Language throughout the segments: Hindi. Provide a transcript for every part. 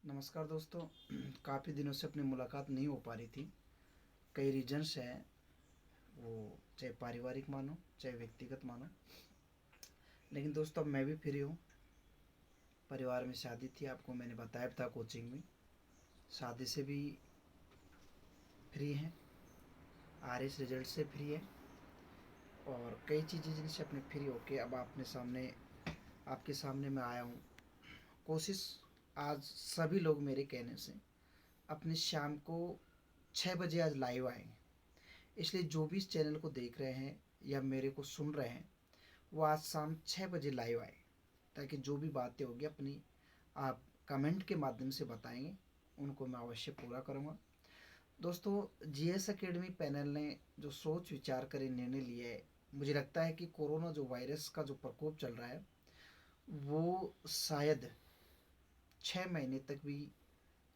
नमस्कार दोस्तों। काफ़ी दिनों से अपनी मुलाकात नहीं हो पा रही थी। कई रीजंस हैं, वो चाहे पारिवारिक मानो चाहे व्यक्तिगत मानो। लेकिन दोस्तों अब मैं भी फ्री हूँ। परिवार में शादी थी, आपको मैंने बताया था कोचिंग में। शादी से भी फ्री हैं, आरएस रिजल्ट से फ्री है, और कई चीज़ें जिनसे अपने फ्री होके अब आपके सामने मैं आया हूँ। कोशिश आज सभी लोग मेरे कहने से अपनी शाम को 6 बजे आज लाइव आएंगे। इसलिए जो भी इस चैनल को देख रहे हैं या मेरे को सुन रहे हैं, वो आज शाम 6 बजे लाइव आए, ताकि जो भी बातें होगी अपनी आप कमेंट के माध्यम से बताएंगे, उनको मैं अवश्य पूरा करूँगा। दोस्तों, जीएस एकेडमी पैनल ने जो सोच विचार कर निर्णय लिया है, मुझे लगता है कि कोरोना जो वायरस का जो प्रकोप चल रहा है, वो शायद 6 महीने तक भी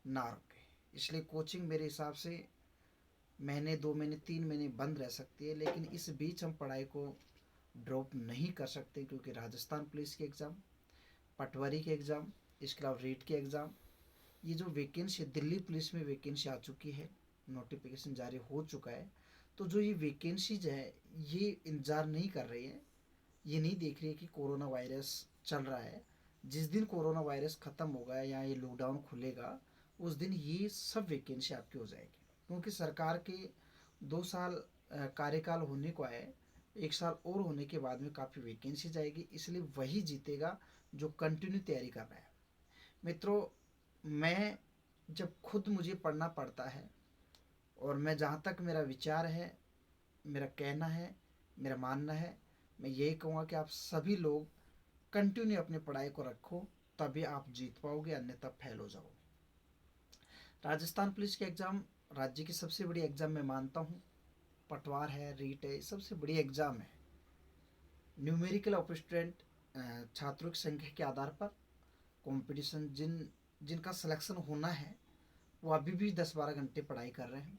ना रुके। इसलिए कोचिंग मेरे हिसाब से महीने 2 महीने 3 महीने बंद रह सकती है, लेकिन इस बीच हम पढ़ाई को ड्रॉप नहीं कर सकते, क्योंकि राजस्थान पुलिस के एग्ज़ाम, पटवारी के एग्ज़ाम, इसके अलावा रीट के एग्ज़ाम, ये जो वैकेंसी दिल्ली पुलिस में वैकेंसी आ चुकी है, नोटिफिकेशन जारी हो चुका है। तो जो ये वैकेंसीज है, ये इंतज़ार नहीं कर रही है, ये नहीं देख रही है कि कोरोना वायरस चल रहा है। जिस दिन कोरोना वायरस ख़त्म होगा या ये लॉकडाउन खुलेगा, उस दिन ये सब वैकेंसी आपकी हो जाएगी। क्योंकि सरकार के 2 साल कार्यकाल होने को है, 1 साल और होने के बाद में काफ़ी वैकेंसी जाएगी। इसलिए वही जीतेगा जो कंटिन्यू तैयारी कर रहा है। मित्रों, मैं जब खुद मुझे पढ़ना पड़ता है, और मैं जहाँ तक मेरा विचार है, मेरा कहना है, मेरा मानना है, मैं यही कहूँगा कि आप सभी लोग कंटिन्यू अपनी पढ़ाई को रखो, तभी आप जीत पाओगे, अन्यथा फेल हो जाओगे। राजस्थान पुलिस के एग्ज़ाम राज्य की सबसे बड़ी एग्ज़ाम मैं मानता हूँ। पटवार है, रीट है, सबसे बड़ी एग्ज़ाम है। न्यूमेरिकल ऑफ स्टूडेंट, छात्रों की संख्या के आधार पर कंपटीशन, जिनका सिलेक्शन होना है, वो अभी भी 10-12 घंटे पढ़ाई कर रहे हैं।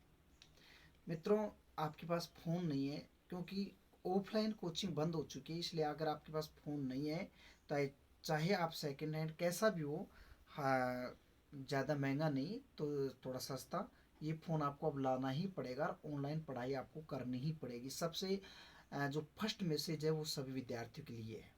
मित्रों, आपके पास फ़ोन नहीं है, क्योंकि ऑफलाइन कोचिंग बंद हो चुकी है। इसलिए अगर आपके पास फ़ोन नहीं है, तो चाहे आप सेकेंड हैंड कैसा भी हो, हाँ, ज़्यादा महंगा नहीं तो थोड़ा सस्ता, ये फ़ोन आपको अब लाना ही पड़ेगा, और ऑनलाइन पढ़ाई आपको करनी ही पड़ेगी। सबसे जो फर्स्ट मैसेज है वो सभी विद्यार्थियों के लिए है।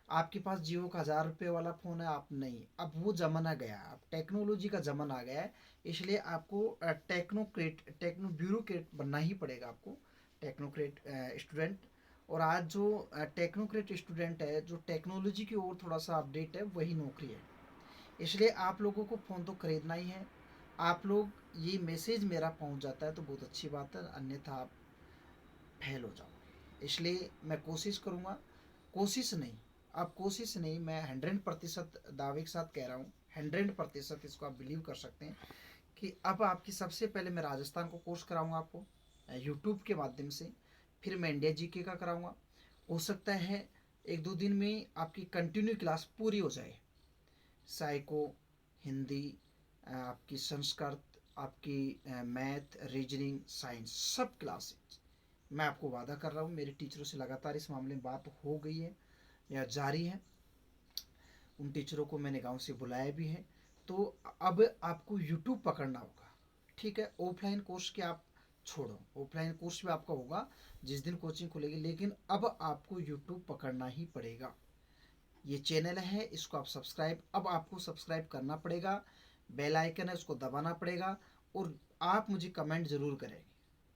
आपके पास जियो का 1000 रुपये वाला फ़ोन है, आप नहीं, अब वो ज़माना गया, अब टेक्नोलॉजी का ज़माना आ गया है। इसलिए आपको टेक्नो ब्यूरोक्रेट बनना ही पड़ेगा आपको, टेक्नोक्रेट स्टूडेंट। और आज जो टेक्नोक्रेट स्टूडेंट है, जो टेक्नोलॉजी की ओर थोड़ा सा अपडेट है, वही नौकरी है। इसलिए आप लोगों को फ़ोन तो खरीदना ही है। आप लोग, ये मैसेज मेरा पहुंच जाता है तो बहुत अच्छी बात है, अन्यथा आप फेल हो जाओगे। इसलिए मैं कोशिश करूँगा, कोशिश नहीं, अब कोशिश नहीं, मैं 100% दावे के साथ कह रहा हूँ, 100% इसको आप बिलीव कर सकते हैं कि अब आपकी सबसे पहले मैं राजस्थान को कोर्स कराऊंगा आपको यूट्यूब के माध्यम से। फिर मैं इंडिया जीके का कराऊंगा। हो सकता है 1-2 दिन में आपकी कंटिन्यू क्लास पूरी हो जाए। साइको, हिंदी, आपकी संस्कृत, आपकी मैथ, रीजनिंग, साइंस, सब क्लासेज मैं आपको वादा कर रहा हूँ। मेरे टीचरों से लगातार इस मामले में बात हो गई है या जारी है। उन टीचरों को मैंने गांव से बुलाया भी है। तो अब आपको यूट्यूब पकड़ना होगा, ठीक है। ऑफलाइन कोर्स के आप छोड़ो, ऑफलाइन कोर्स भी आपका होगा जिस दिन कोचिंग खुलेगी, लेकिन अब आपको यूट्यूब पकड़ना ही पड़ेगा। ये चैनल है, इसको आप सब्सक्राइब, अब आपको सब्सक्राइब करना पड़ेगा। बेल आइकन है, उसको दबाना पड़ेगा। और आप मुझे कमेंट ज़रूर करेंगे।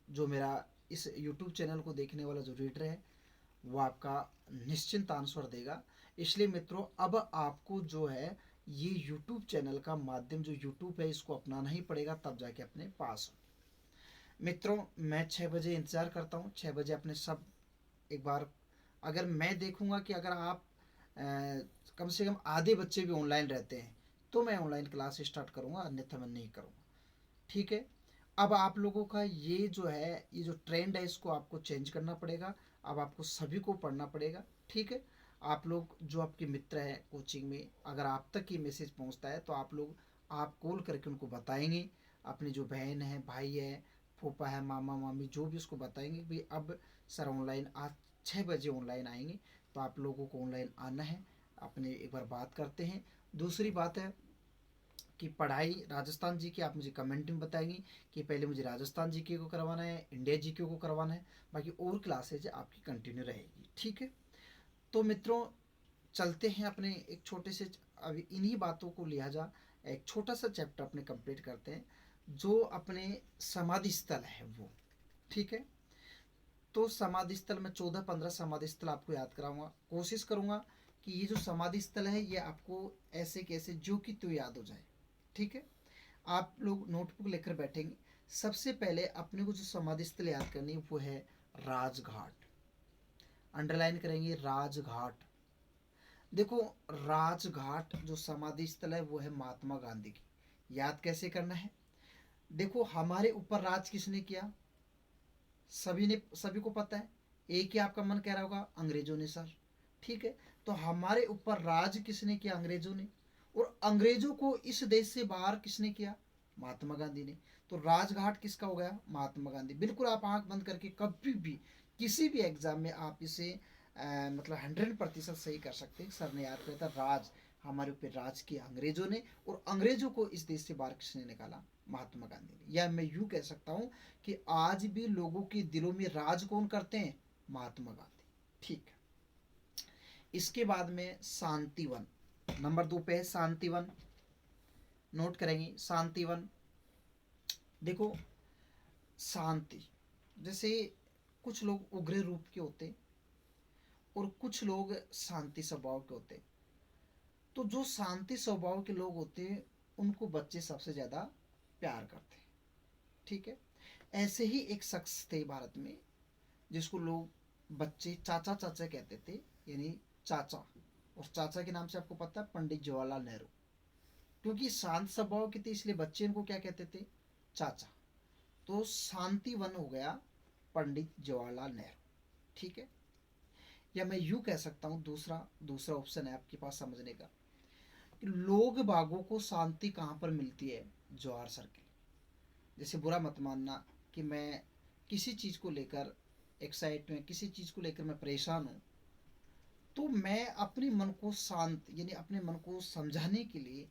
जो मेरा इस यूट्यूब चैनल को देखने वाला जो रीडर है, वो आपका निश्चिंत आंसर देगा। इसलिए मित्रों, अब आपको जो है ये यूट्यूब चैनल का माध्यम, जो यूट्यूब है, इसको अपनाना ही पड़ेगा, तब जाके अपने पास हो। मित्रों, मैं 6 बजे इंतज़ार करता हूँ। 6 बजे अपने सब एक बार, अगर मैं देखूंगा कि अगर आप कम से कम आधे बच्चे भी ऑनलाइन रहते हैं, तो मैं ऑनलाइन क्लास स्टार्ट करूँगा, अन्यथा मैं नहीं करूँगा, ठीक है। अब आप लोगों का ये जो है, ये जो ट्रेंड है, इसको आपको चेंज करना पड़ेगा। अब आपको सभी को पढ़ना पड़ेगा, ठीक है। आप लोग, जो आपके मित्र हैं कोचिंग में, अगर आप तक ये मैसेज पहुंचता है, तो आप कॉल करके उनको बताएंगे। अपनी जो बहन है, भाई है, फूफा है, मामा मामी, जो भी, उसको बताएंगे कि भाई अब सर ऑनलाइन आज 6 बजे ऑनलाइन आएंगे, तो आप लोगों को ऑनलाइन आना है। अपने एक बार बात करते हैं। दूसरी बात है कि पढ़ाई राजस्थान जीके आप मुझे कमेंट में बताएंगी कि पहले मुझे राजस्थान जीके को करवाना है, इंडिया जीके को करवाना है, बाकी और क्लासेज आपकी कंटिन्यू रहेगी। ठीक है, तो मित्रों चलते हैं अपने एक छोटे से, अभी इन्हीं बातों को लिहाजा एक छोटा सा चैप्टर अपने कंप्लीट करते हैं जो अपने समाधि स्थल है वो। ठीक है, तो समाधि स्थल में 14-15 समाधि स्थल आपको याद कराऊंगा, कोशिश करूंगा कि ये जो समाधि स्थल है ये आपको ऐसे कैसे जो कि तो याद हो जाए। ठीक है, आप लोग नोटबुक लेकर बैठेंगे। सबसे पहले अपने को जो समाधि स्थल याद करनी है वो है राजघाट। अंडरलाइन करेंगे राजघाट। देखो राजघाट जो समाधि स्थल है वो है महात्मा गांधी की। याद कैसे करना है, देखो हमारे ऊपर राज किसने किया, सभी को पता है, एक ही आपका मन कह रहा होगा अंग्रेजों ने सर। ठीक है, तो हमारे ऊपर राज किसने किया, अंग्रेजों ने, और अंग्रेजों को इस देश से बाहर किसने किया, महात्मा गांधी ने। तो राजघाट किसका हो गया, महात्मा गांधी। बिल्कुल आप आंख बंद करके कभी भी किसी भी एग्जाम में आप इसे मतलब 100% सही कर सकते हैं। सर ने याद किया था राज, हमारे ऊपर राज किया अंग्रेजों ने, और अंग्रेजों को इस देश से बाहर किसने निकाला, महात्मा गांधी ने। या मैं यूं कह सकता हूं कि आज भी लोगों के दिलों में राज कौन करते हैं, महात्मा गांधी। ठीक है, इसके बाद में शांतिवन, नंबर 2 पे है शांतिवन। नोट करेंगे शांतिवन। देखो शांति, जैसे कुछ लोग उग्र रूप के होते और कुछ लोग शांति स्वभाव के होते। तो जो शांति स्वभाव के लोग होते हैं उनको बच्चे सबसे ज़्यादा प्यार करते हैं। ठीक है, ऐसे ही एक शख्स थे भारत में जिसको लोग बच्चे चाचा चाचा कहते थे, यानी चाचा। और चाचा के नाम से आपको पता है, पंडित जवाहरलाल नेहरू। क्योंकि शांत स्वभाव के थे इसलिए बच्चे इनको क्या कहते थे, चाचा। तो शांतिवन हो गया पंडित जवाहरलाल नेहरू। ठीक है, या मैं यूं कह सकता हूं, दूसरा ऑप्शन है आपके पास समझने का, कि लोग बागों को शांति कहाँ पर मिलती है, जवाहर सर्किल। जैसे बुरा मत मानना कि मैं किसी चीज़ को लेकर एक्साइट में, किसी चीज़ को लेकर मैं परेशान हूँ, तो मैं अपने मन को शांत, यानी अपने मन को समझाने के लिए,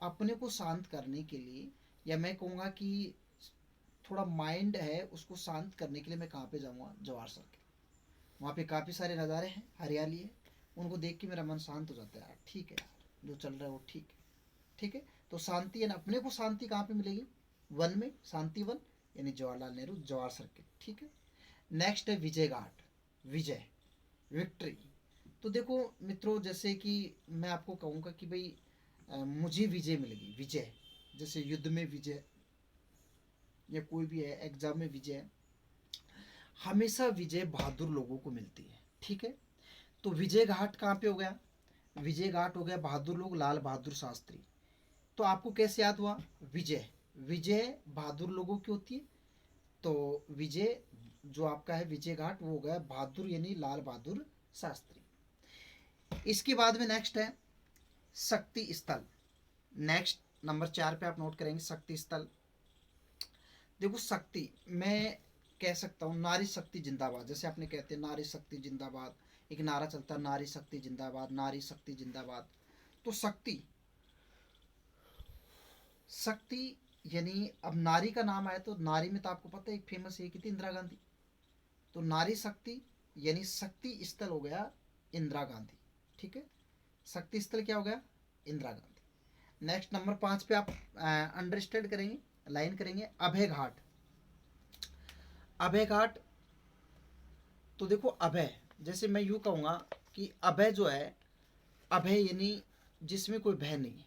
अपने को शांत करने के लिए, या मैं कहूँगा कि थोड़ा माइंड है उसको शांत करने के लिए मैं कहाँ पे जाऊँगा, जवाहर सर्किल। वहाँ पे काफ़ी सारे नज़ारे हैं, हरियाली है, उनको देख के मेरा मन शांत हो जाता है। यार ठीक है यार, जो चल रहा है वो ठीक है। ठीक है, तो शांति यानी अपने को शांति कहाँ पे मिलेगी, वन में, शांति वन, यानी जवाहरलाल नेहरू, जवाहर सर्किल। ठीक है, नेक्स्ट है विजय घाट। विजय, विक्ट्री। तो देखो मित्रों, जैसे कि मैं आपको कहूँगा कि भाई मुझे विजय मिलेगी, विजय, जैसे युद्ध में विजय या कोई भी है एग्जाम में विजय, हमेशा विजय बहादुर लोगों को मिलती है। ठीक है, तो विजय घाट कहाँ पे हो गया, विजय घाट हो गया बहादुर लोग, लाल बहादुर शास्त्री। तो आपको कैसे याद हुआ, विजय, विजय बहादुर लोगों की होती है, तो विजय जो आपका है विजय घाट वो हो गया बहादुर, यानी लाल बहादुर शास्त्री। इसके बाद में नेक्स्ट है शक्ति स्थल। नेक्स्ट नंबर 4 पे आप नोट करेंगे शक्ति स्थल। देखो शक्ति, मैं कह सकता हूँ नारी शक्ति जिंदाबाद, जैसे आपने कहते हैं नारी शक्ति जिंदाबाद, एक नारा चलता है नारी शक्ति जिंदाबाद, नारी शक्ति जिंदाबाद। तो शक्ति, शक्ति यानी अब नारी का नाम आया तो नारी में तो आपको पता है एक फेमस है कि थी इंदिरा गांधी। तो नारी शक्ति यानी शक्ति स्थल हो गया इंदिरा गांधी। ठीक है, शक्ति स्थल क्या हो गया, इंदिरा गांधी। नेक्स्ट नंबर 5 पे आप अंडरस्टैंड करेंगे, लाइन करेंगे अभय घाट। अभय घाट, तो देखो अभय, जैसे मैं यूँ कहूँगा कि अभय जो है, अभय यानी जिसमें कोई भय नहीं है,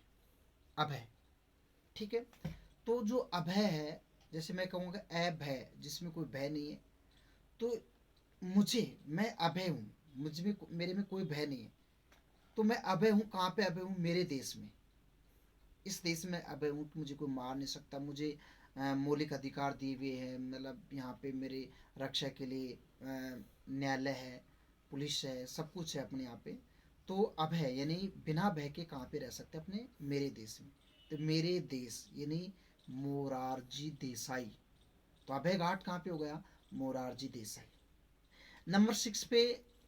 अभय। ठीक है, तो जो अभय है, जैसे मैं कहूँगा अभय, जिसमें कोई भय नहीं है, तो मुझे, मैं अभय हूँ, मुझ में, मेरे में कोई भय नहीं है, तो मैं अभय हूँ। कहाँ पे अभय हूँ, मेरे देश में, इस देश में अभय हूँ कि मुझे कोई मार नहीं सकता, मुझे मौलिक अधिकार दिए हुए हैं, मतलब यहाँ पे मेरे रक्षा के लिए न्यायालय है, पुलिस है, सब कुछ है अपने यहाँ पे। तो अभय यानी बिना भय के कहाँ पे रह सकते अपने, मेरे देश में। तो मेरे देश यानी मोरारजी देसाई। तो अभय घाट कहाँ पे हो गया, मोरारजी देसाई। नंबर 6 पे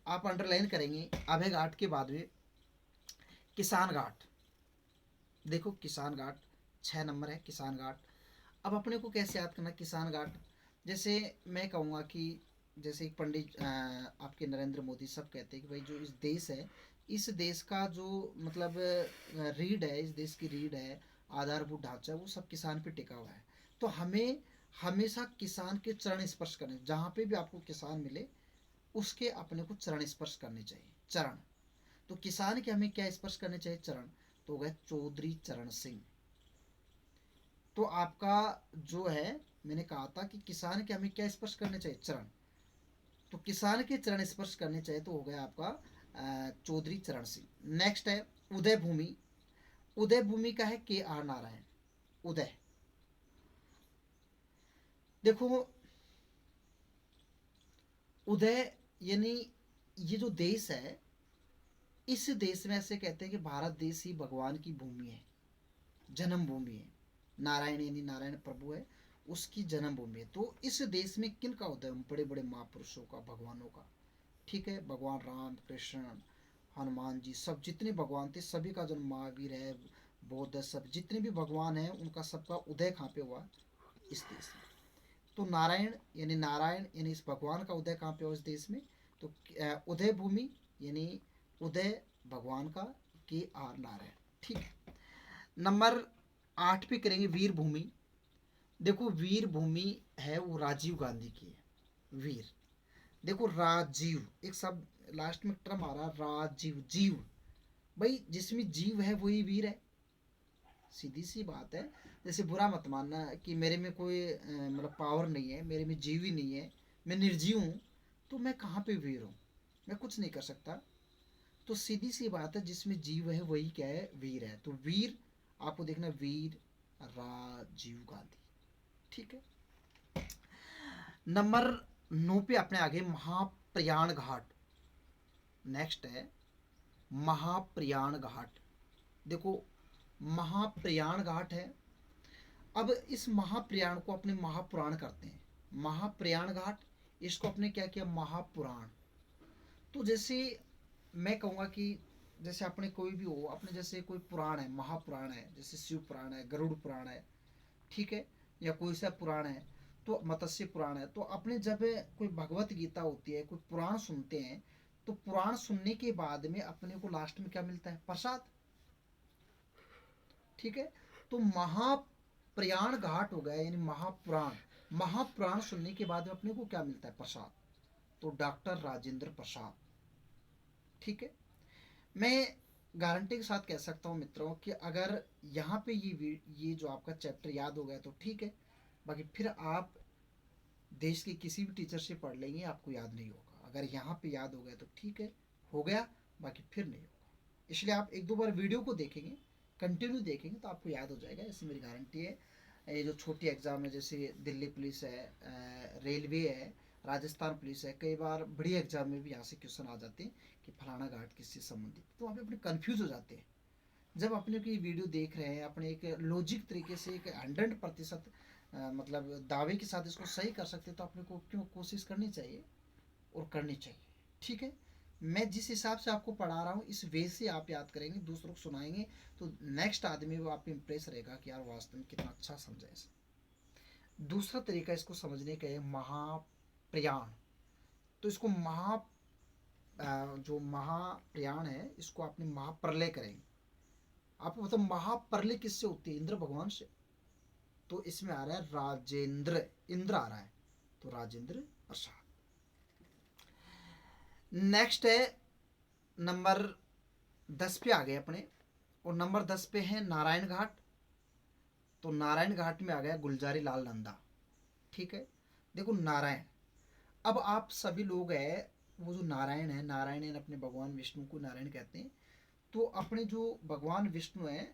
आप अंडरलाइन करेंगे अभय घाट के बाद में किसान घाट। देखो किसान घाट, 6 नंबर है किसान घाट। अब अपने को कैसे याद करना किसान घाट, जैसे मैं कहूँगा कि जैसे एक पंडित आपके नरेंद्र मोदी सब कहते हैं कि भाई जो इस देश है, इस देश का जो मतलब रीढ़ है, इस देश की रीढ़ है, आधारभूत ढांचा वो सब किसान पे टिका हुआ है। तो हमें हमेशा किसान के चरण स्पर्श करने, जहाँ पे भी आपको किसान मिले उसके अपने को चरण स्पर्श करने चाहिए। चरण, तो किसान के हमें क्या स्पर्श करने चाहिए? चरण। तो हो गए चौधरी चरण सिंह। तो आपका जो है, मैंने कहा था कि किसान के हमें क्या स्पर्श करने चाहिए? चरण। तो किसान के चरण स्पर्श करने चाहिए, तो हो गया आपका चौधरी चरण सिंह। नेक्स्ट है उदय भूमि। उदय भूमि का है के आर नारायण। उदय, देखो उदय यानी ये जो देश है, इस देश में ऐसे कहते हैं कि भारत देश ही भगवान की भूमि है, जन्म भूमि है। नारायण यानी नारायण प्रभु है, उसकी जन्म भूमि है। तो इस देश में किन का उदय? बड़े बड़े महापुरुषों का, भगवानों का। ठीक है, भगवान राम, कृष्ण, हनुमान जी, सब जितने भगवान थे सभी का जन्म, महावीर है, बौद्ध, सब जितने भी भगवान हैं उनका सबका उदय कहाँ पे हुआ? इस देश में। तो नारायण यानी इस भगवान का उदय कहाँ पे हुआ? इस देश में। तो उदय भूमि यानी उदय भगवान का, के आर नारायण। ठीक है। नंबर 8 पे करेंगे वीर भूमि। देखो वीर भूमि है वो राजीव गांधी की है। वीर, देखो राजीव एक शब्द लास्ट में टर्म आ रहा, राजीव, जीव। भाई जिसमें जीव है वही वीर है, सीधी सी बात है। जैसे बुरा मत मानना कि मेरे में कोई मतलब पावर नहीं है, मेरे में जीव ही नहीं है, मैं निर्जीव हूँ, तो मैं कहाँ पे वीर हूँ? मैं कुछ नहीं कर सकता। तो सीधी सी बात है, जिसमें जीव है वही क्या है? वीर है। तो वीर आपको देखना, वीर राजीव गांधी। ठीक है। नंबर 9 पे अपने आगे महाप्रयाण घाट। नेक्स्ट है महाप्रयाण घाट। देखो महाप्रयाण घाट है। अब इस महाप्रयाण को अपने महापुराण करते हैं। महाप्रयाण घाट, इसको अपने क्या किया? महापुराण। तो जैसे मैं कहूँगा कि जैसे अपने कोई भी हो, अपने जैसे कोई पुराण है, महापुराण है, जैसे शिव पुराण है, गरुड़ पुराण है, ठीक है, या कोई सा पुराण है, तो मत्स्य पुराण है। तो अपने जब कोई भगवत गीता होती है, कोई पुराण सुनते हैं, तो पुराण सुनने के बाद में अपने को लास्ट में क्या मिलता है? प्रसाद। ठीक है। तो महाप्रयाण घाट हो गया यानी महापुराण। महापुराण सुनने के बाद में अपने को क्या मिलता है? प्रसाद। तो डॉक्टर राजेंद्र प्रसाद। ठीक है। मैं गारंटी के साथ कह सकता हूँ मित्रों कि अगर यहाँ पे ये जो आपका चैप्टर याद हो गया तो ठीक है, बाकी फिर आप देश के किसी भी टीचर से पढ़ लेंगे आपको याद नहीं होगा। अगर यहाँ पे याद हो गया तो ठीक है, हो गया, बाकी फिर नहीं होगा। इसलिए आप एक दो बार वीडियो को देखेंगे, कंटिन्यू देखेंगे तो आपको याद हो जाएगा, ऐसी मेरी गारंटी है। ये जो छोटी एग्ज़ाम है, जैसे दिल्ली पुलिस है, रेलवे है, राजस्थान पुलिस है, कई बार बड़ी एग्जाम में भी यहाँ से क्वेश्चन आ जाते हैं कि फलाना घाट किससे संबंधित, तो वहाँ पे अपने कन्फ्यूज हो जाते हैं। जब अपने को ये वीडियो देख रहे हैं, अपने एक लॉजिक तरीके से एक 100% मतलब दावे के साथ इसको सही कर सकते, तो अपने को क्यों कोशिश करनी चाहिए और करनी चाहिए। ठीक है। मैं जिस हिसाब से आपको पढ़ा रहा हूँ इस वे से आप याद करेंगे, दूसरों को सुनाएंगे, तो नेक्स्ट आदमी वो आप पे इम्प्रेस रहेगा कि यार वास्तव में कितना अच्छा समझा इसे। दूसरा तरीका इसको समझने का है महाप्रयाण। तो इसको जो महाप्रयाण है इसको आपने महाप्रलय करेंगे। आपको मतलब महाप्रलय किससे होती है? इंद्र भगवान से। तो इसमें आ रहा है राजेंद्र, इंद्र आ रहा है, तो राजेंद्र प्रसाद। नेक्स्ट है नंबर 10 पे आ गए अपने, और नंबर 10 पे है नारायण घाट। तो नारायण घाट में आ गया गुलजारी लाल नंदा। ठीक है। देखो नारायण, अब आप सभी लोग हैं, वो जो नारायण है, नारायण है अपने भगवान विष्णु को नारायण कहते हैं। तो अपने जो भगवान विष्णु है,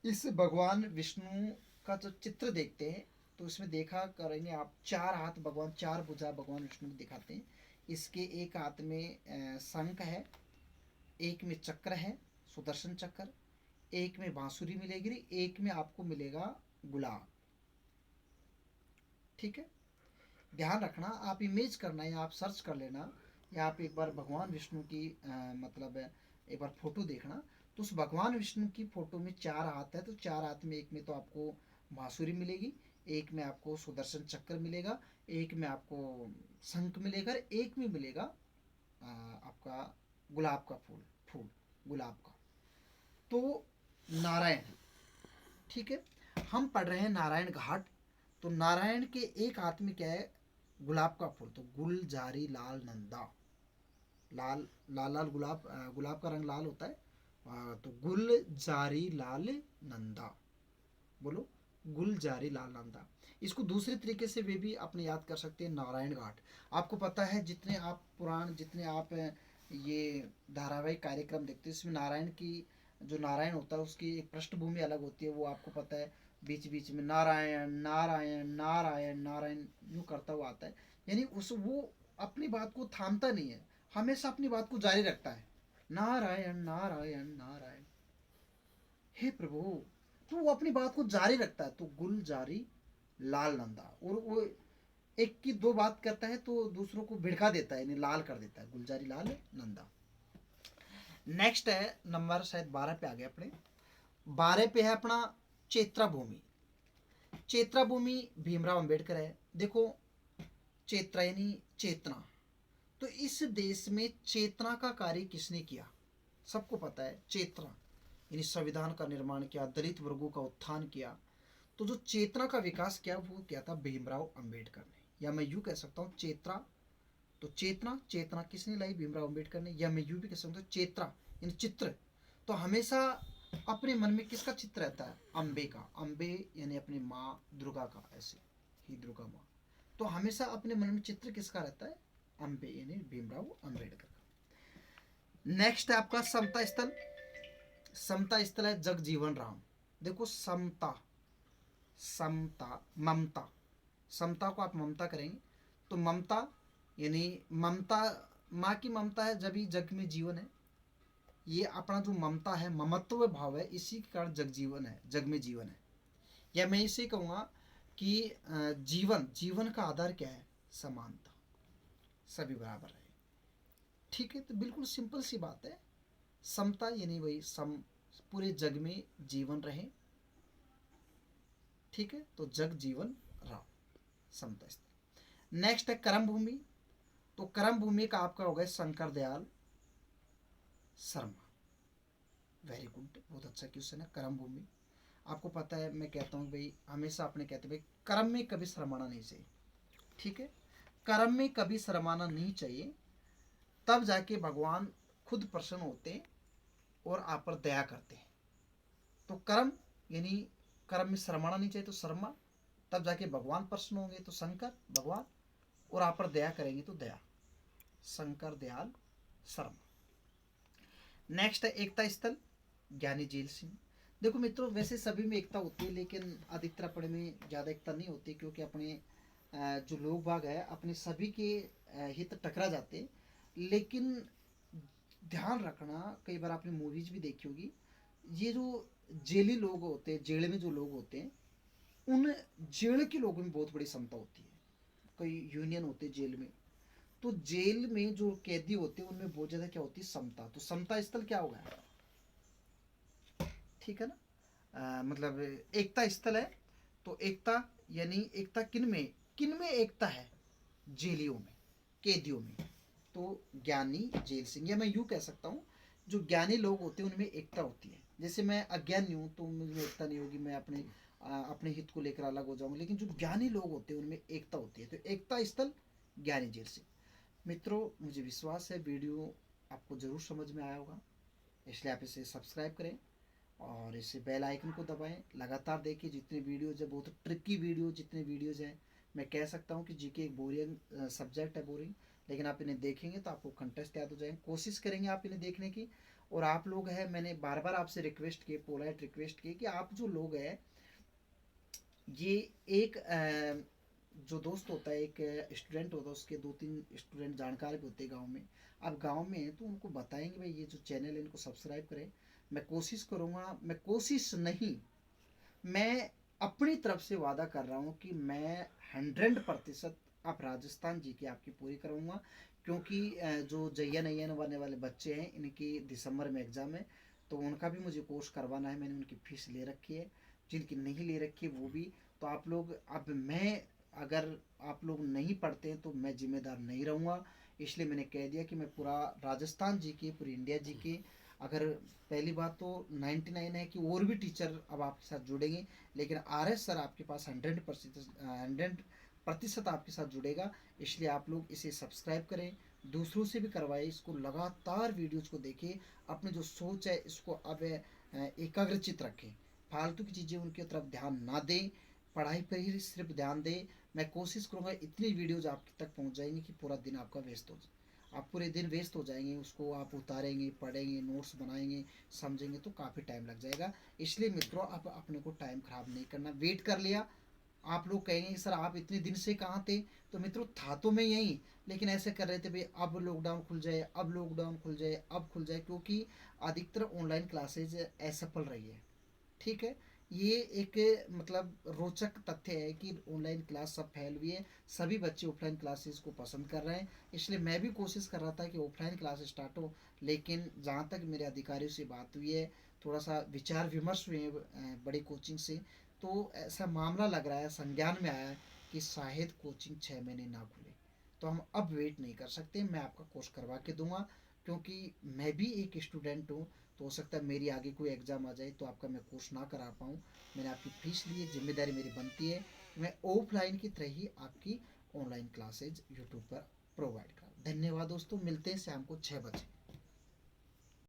इस भगवान विष्णु का जो चित्र देखते हैं, तो इसमें देखा करेंगे आप 4 हाथ भगवान, 4 भुजा भगवान विष्णु को दिखाते हैं। इसके एक हाथ में शंख है, एक में चक्र है, सुदर्शन चक्र, एक में बांसुरी मिलेगी, एक में आपको मिलेगा गुलाब। ठीक है। ध्यान रखना, आप इमेज करना या आप सर्च कर लेना, या आप एक बार भगवान विष्णु की मतलब एक बार फोटो देखना, तो उस भगवान विष्णु की फोटो में 4 हाथ है, तो 4 हाथ में एक में तो आपको बांसुरी मिलेगी, एक में आपको सुदर्शन चक्र मिलेगा, एक में आपको शंख मिलेगा, एक में मिलेगा आपका गुलाब का फूल, फूल गुलाब का। तो नारायण, ठीक है, हम पढ़ रहे हैं नारायण घाट। तो नारायण के एक हाथ में क्या है, गुलाब का फूल, तो गुलजारी लाल नंदा, लाल लाल लाल गुलाब, गुलाब का रंग लाल होता है, तो गुलजारी लाल नंदा, बोलो गुलजारी लाल नंदा। इसको दूसरे तरीके से वे भी अपने याद कर सकते हैं, नारायण घाट। आपको पता है जितने आप पुराण, जितने आप ये धारावाहिक कार्यक्रम देखते हैं, इसमें नारायण की, जो नारायण होता है उसकी एक पृष्ठभूमि अलग होती है, वो आपको पता है, बीच बीच में नारायण नारायण नारायण नारायण यूँ करता हुआ आता है। यानी उस वो अपनी बात को थामता नहीं है, हमेशा अपनी बात को जारी रखता है, नारायण नारायण नारायण, हे प्रभु। तो वो अपनी बात को जारी रखता है, तो गुलजारी लाल नंदा, और वो एक की दो बात करता है तो दूसरों को भिड़का देता है, यानी लाल कर देता है, गुलजारी लाल नंदा। नेक्स्ट है नंबर शायद 12 पे आ गया अपने, 12 पे है अपना चेत्रा भूमि। चेत्रा भूमि भीमराव अंबेडकर है। देखो चेत्रा यानी चेतना, तो इस देश में चेतना का कार्य किसने किया, सबको पता है, चेतना यानी संविधान का निर्माण किया, दलित वर्गों का उत्थान किया। तो जो चेतना का विकास किया वो क्या था, भीमराव अंबेडकर ने, या मैं यूं कह सकता हूँ चेतना, तो चेतना, चेतना किसने लाई, भीमराव अंबेडकर ने, या मैं यूं भी कह सकता हूँ चेत्रा यानी चित्र। तो हमेशा अपने मन में किसका चित्र रहता है, अम्बे का, अम्बे यानी अपनी माँ दुर्गा का, ऐसे ही दुर्गा माँ। तो हमेशा अपने मन में चित्र किसका रहता है, अम्बे यानी भीमराव अंबेडकर का। नेक्स्ट है आपका समता स्थल। समता स्थल है जगजीवन राम। देखो समता, समता ममता, समता को आप ममता करेंगे तो ममता यानी ममता, माँ की ममता है जब ही जग में जीवन है। ये अपना जो ममता है, ममत्व भाव है, इसी के कारण जग जीवन है, जग में जीवन है। या मैं इसे कहूँगा कि जीवन, जीवन का आधार क्या है, समानता, सभी बराबर है। ठीक है, तो बिल्कुल सिंपल सी बात है, समता यानी वही सम, पूरे जग में जीवन रहे। ठीक है, तो जग जीवन राम, समता स्थल। नेक्स्ट है कर्म भूमि। तो कर्म भूमि का आपका हो गया शंकर दयाल शर्मा। वेरी गुड, बहुत अच्छा क्वेश्चन है, कर्म भूमि। आपको पता है, मैं कहता हूँ भाई, हमेशा अपने कहते भाई कर्म में कभी शर्माना नहीं चाहिए। ठीक है, कर्म में कभी शर्माना नहीं चाहिए, तब जाके भगवान खुद प्रसन्न होते हैं और आप पर दया करते हैं। तो कर्म यानी कर्म में शर्माना नहीं चाहिए, तो शर्मा, तब जाके भगवान प्रसन्न होंगे, तो शंकर भगवान, और आप पर दया करेंगे तो दया, शंकर दयाल शर्मा। नेक्स्ट है एकता स्थल, ज्ञानी जेल सिंह। देखो मित्रों, वैसे सभी में एकता होती है, लेकिन अधिकतर अपने में ज़्यादा एकता नहीं होती, क्योंकि अपने जो लोग बाग है अपने सभी के हित टकरा जाते हैं। लेकिन ध्यान रखना, कई बार आपने मूवीज भी देखी होगी, ये जो जेली लोग होते हैं, जेल में जो लोग होते हैं, उन जेल के लोगों में बहुत बड़ी क्षमता होती है। कई यूनियन होते हैं जेल में, तो जेल में जो कैदी होते हैं उनमें बहुत ज्यादा क्या होती है, समता। तो समता स्थल क्या होगा, ठीक है ना, मतलब एकता स्थल है। तो एकता यानी एकता किन में, किन में एकता है, जेलियों में, कैदियों में। तो ज्ञानी जेल सिंह, या मैं यूं कह सकता हूँ, जो ज्ञानी लोग होते हैं उनमें एकता होती है। जैसे मैं अज्ञानी हूँ तो मुझे एकता नहीं होगी, मैं अपने अपने हित को लेकर अलग हो जाऊंगा, लेकिन जो ज्ञानी लोग होते हैं उनमें एकता होती है। तो एकता स्थल ज्ञानी जेल सिंह। मित्रों, मुझे विश्वास है वीडियो आपको ज़रूर समझ में आया होगा, इसलिए आप इसे सब्सक्राइब करें और इसे बेल आइकन को दबाएं। लगातार देखिए जितने वीडियोज़ है, बहुत ट्रिकी वीडियो, जितने वीडियोज़ हैं, मैं कह सकता हूँ कि जीके एक बोरिंग सब्जेक्ट है, बोरिंग, लेकिन आप इन्हें देखेंगे तो आपको कंटेस्ट याद हो जाएंगे। कोशिश करेंगे आप इन्हें देखने की। और आप लोग हैं, मैंने बार बार आपसे रिक्वेस्ट की, पोलाइट रिक्वेस्ट की, कि आप जो लोग हैं, ये एक जो दोस्त होता है, एक स्टूडेंट होता है, उसके 2-3 स्टूडेंट जानकार भी होते हैं गांव में। अब गांव में हैं तो उनको बताएंगे भाई ये जो चैनल है इनको सब्सक्राइब करें। मैं कोशिश करूँगा, मैं कोशिश नहीं, मैं अपनी तरफ से वादा कर रहा हूँ कि मैं 100% आप राजस्थान जी की आपकी पूरी करूँगा। क्योंकि जो जयन अयन वाले बच्चे हैं, इनकी दिसंबर में एग्ज़ाम है, तो उनका भी मुझे कोर्स करवाना है। मैंने उनकी फ़ीस ले रखी है, जिनकी नहीं ले रखी है वो भी। तो आप लोग, अब मैं, अगर आप लोग नहीं पढ़ते हैं तो मैं जिम्मेदार नहीं रहूँगा, इसलिए मैंने कह दिया कि मैं पूरा राजस्थान जी के, पूरी इंडिया जी के, अगर पहली बात तो 99 है कि और भी टीचर अब आपके साथ जुड़ेंगे, लेकिन RS सर आपके पास 100% आपके साथ जुड़ेगा। इसलिए आप लोग इसे सब्सक्राइब करें, दूसरों से भी करवाएं, इसको लगातार वीडियोज़ को देखें, अपनी जो सोच है इसको अब एकाग्रचित रखें, फालतू की चीज़ें उनकी तरफ ध्यान ना दें, पढ़ाई पर ही सिर्फ ध्यान दें। मैं कोशिश करूँगा इतनी वीडियोज़ आपके तक पहुँच जाएंगी कि पूरा दिन आपका वेस्ट हो जाए, आप पूरे दिन वेस्ट हो जाएंगे, उसको आप उतारेंगे, पढ़ेंगे, नोट्स बनाएंगे, समझेंगे तो काफ़ी टाइम लग जाएगा। इसलिए मित्रों, आप अपने को टाइम ख़राब नहीं करना। वेट कर लिया, आप लोग कहेंगे सर आप इतने दिन से कहाँ थे, तो मित्रों था तो मैं यहीं, लेकिन ऐसे कर रहे थे भाई अब लॉकडाउन खुल जाए, अब लॉकडाउन खुल जाए, अब खुल जाए, क्योंकि अधिकतर ऑनलाइन क्लासेज असफल रही है। ठीक है, ये एक मतलब रोचक तथ्य है कि ऑनलाइन क्लास सब फैल हुई है, सभी बच्चे ऑफलाइन क्लासेस को पसंद कर रहे हैं। इसलिए मैं भी कोशिश कर रहा था कि ऑफलाइन क्लास स्टार्ट हो, लेकिन जहाँ तक मेरे अधिकारियों से बात हुई है, थोड़ा सा विचार विमर्श हुए हैं बड़ी कोचिंग से, तो ऐसा मामला लग रहा है, संज्ञान में आया है कि शायद कोचिंग 6 महीने ना खुले। तो हम अब वेट नहीं कर सकते, मैं आपका कोर्स करवा के दूंगा, क्योंकि मैं भी एक स्टूडेंट हूँ। तो हो सकता है मेरी आगे कोई एग्ज़ाम आ जाए तो आपका मैं कोर्स ना करा पाऊँ। मैंने आपकी फ़ीस ली है, जिम्मेदारी मेरी बनती है कि मैं ऑफलाइन की तरह ही आपकी ऑनलाइन क्लासेज यूट्यूब पर प्रोवाइड करूँ। धन्यवाद दोस्तों, मिलते हैं शाम को 6 बजे।